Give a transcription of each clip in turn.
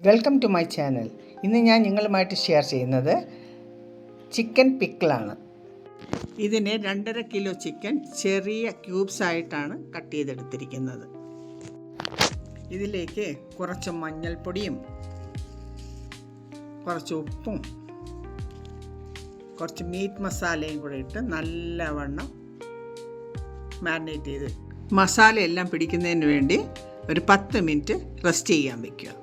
Welcome to my channel. ഇന്ന് ഞാൻ നിങ്ങളുമായിട്ട് ഷെയർ ചെയ്യുന്നത് ചിക്കൻ പിക്കിളാണ്. ഇതിന് 2.5 കിലോ ചിക്കൻ ചെറിയ ക്യൂബ്സ് ആയിട്ടാണ് കട്ട് ചെയ്തെടുത്തിരിക്കുന്നത്. ഇതിലേക്ക് കുറച്ച് മഞ്ഞൾപ്പൊടിയും കുറച്ച് ഉപ്പും കുറച്ച് മീറ്റ് മസാലയും കൂടെ ഇട്ട് നല്ലവണ്ണം മാരിനേറ്റ് ചെയ്ത് മസാലയെല്ലാം പിടിക്കുന്നതിന് വേണ്ടി ഒരു 10 മിനിറ്റ് റെസ്റ്റ് ചെയ്യാൻ വയ്ക്കുക.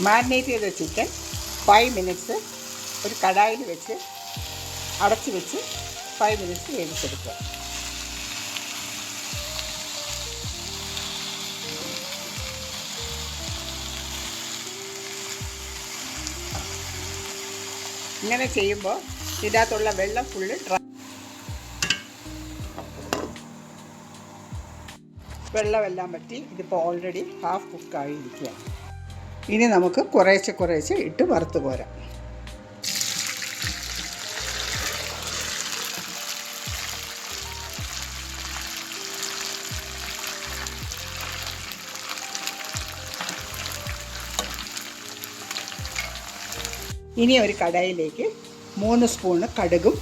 മാരിനേറ്റ് ചെയ്ത ചിക്കൻ 5 മിനിറ്റ്സ് ഒരു കടായിൽ വെച്ച് അടച്ച് വെച്ച് 5 മിനിറ്റ്സ് വേവിച്ചെടുക്കുക. ഇങ്ങനെ ചെയ്യുമ്പോൾ ഇതിനകത്തുള്ള വെള്ളം ഫുള്ള് വെള്ളമെല്ലാം പറ്റി ഇതിപ്പോൾ ഓൾറെഡി ഹാഫ് കുക്കായിരിക്കുകയാണ്. ഇനി നമുക്ക് കുറേശ്ശെ ഇട്ട് വറുത്ത് പോരാം. ഇനി ഒരു കടായിലേക്ക് 3 സ്പൂണ് കടുകും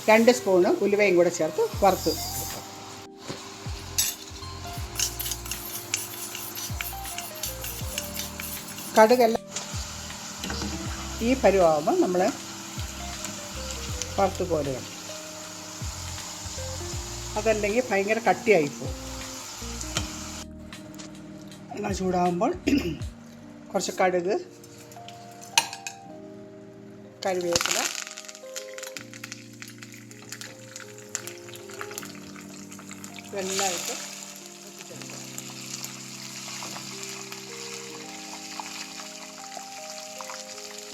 2 സ്പൂണ് ഉലുവയും കൂടെ ചേർത്ത് വറുത്ത് കടുകെല്ലാം ഈ പരുവാകുമ്പോൾ നമ്മൾ വറുത്ത് കോരുക. അതല്ലെങ്കിൽ ഭയങ്കര കട്ടിയായിപ്പോവും. എണ്ണ ചൂടാകുമ്പോൾ കുറച്ച് കടുക്, കറിവേപ്പില, ഇതെല്ലാം ഇട്ട്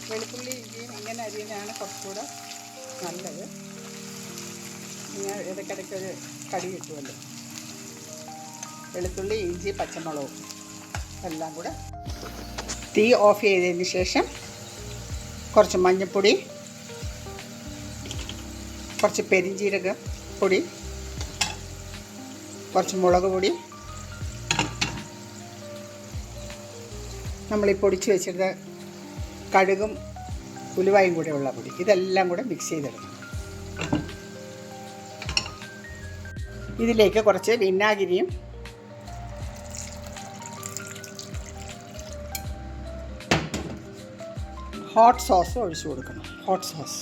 വെളുത്തുള്ളി ഇഞ്ചിയും ഇങ്ങനെ അരിയുന്നതാണ് കുറച്ചുകൂടെ നല്ലത്. ഞാൻ ഇടയ്ക്കിടയ്ക്കൊരു കടി കിട്ടുമല്ലോ. വെളുത്തുള്ളി ഇഞ്ചി പച്ചമുളകും എല്ലാം കൂടെ തീ ഓഫ് ചെയ്തതിന് ശേഷം കുറച്ച് മഞ്ഞൾപ്പൊടി, കുറച്ച് പെരിഞ്ജീരക പൊടി, കുറച്ച് മുളക് പൊടി, നമ്മളീ പൊടിച്ച് വെച്ചിരുന്ന കടുകും ഉലുവായും കൂടെ ഉള്ള പൊടി, ഇതെല്ലാം കൂടെ മിക്സ് ചെയ്തെടുക്കണം. ഇതിലേക്ക് കുറച്ച് വിനാഗിരിയും ഹോട്ട് സോസും ഒഴിച്ചു കൊടുക്കണം. ഹോട്ട് സോസ്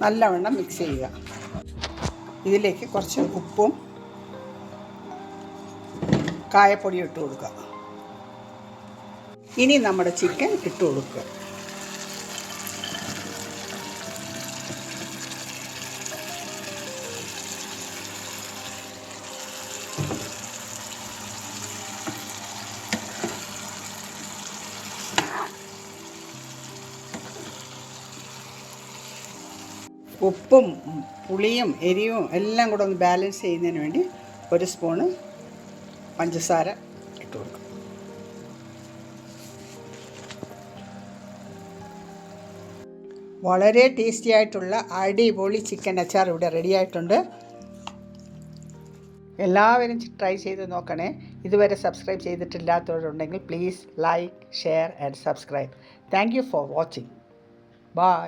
നല്ലവണ്ണം മിക്സ് ചെയ്യുക. ഇതിലേക്ക് കുറച്ച് ഉപ്പും കായപ്പൊടി ഇട്ട് കൊടുക്കുക. ഇനി നമ്മുടെ ചിക്കൻ ഇട്ട് കൊടുക്കുക. ഉപ്പും പുളിയും എരിവും എല്ലാം കൂടെ ഒന്ന് ബാലൻസ് ചെയ്യുന്നതിന് വേണ്ടി 1 സ്പൂണ് പഞ്ചസാര ഇട്ട് കൊടുക്കും. വളരെ ടേസ്റ്റി ആയിട്ടുള്ള അടിപൊളി ചിക്കൻ അച്ചാർ ഇവിടെ റെഡി ആയിട്ടുണ്ട്. എല്ലാവരും ട്രൈ ചെയ്ത് നോക്കണേ. ഇതുവരെ സബ്സ്ക്രൈബ് ചെയ്തിട്ടില്ലാത്തവരുണ്ടെങ്കിൽ please like, share and subscribe. Thank you for watching. By.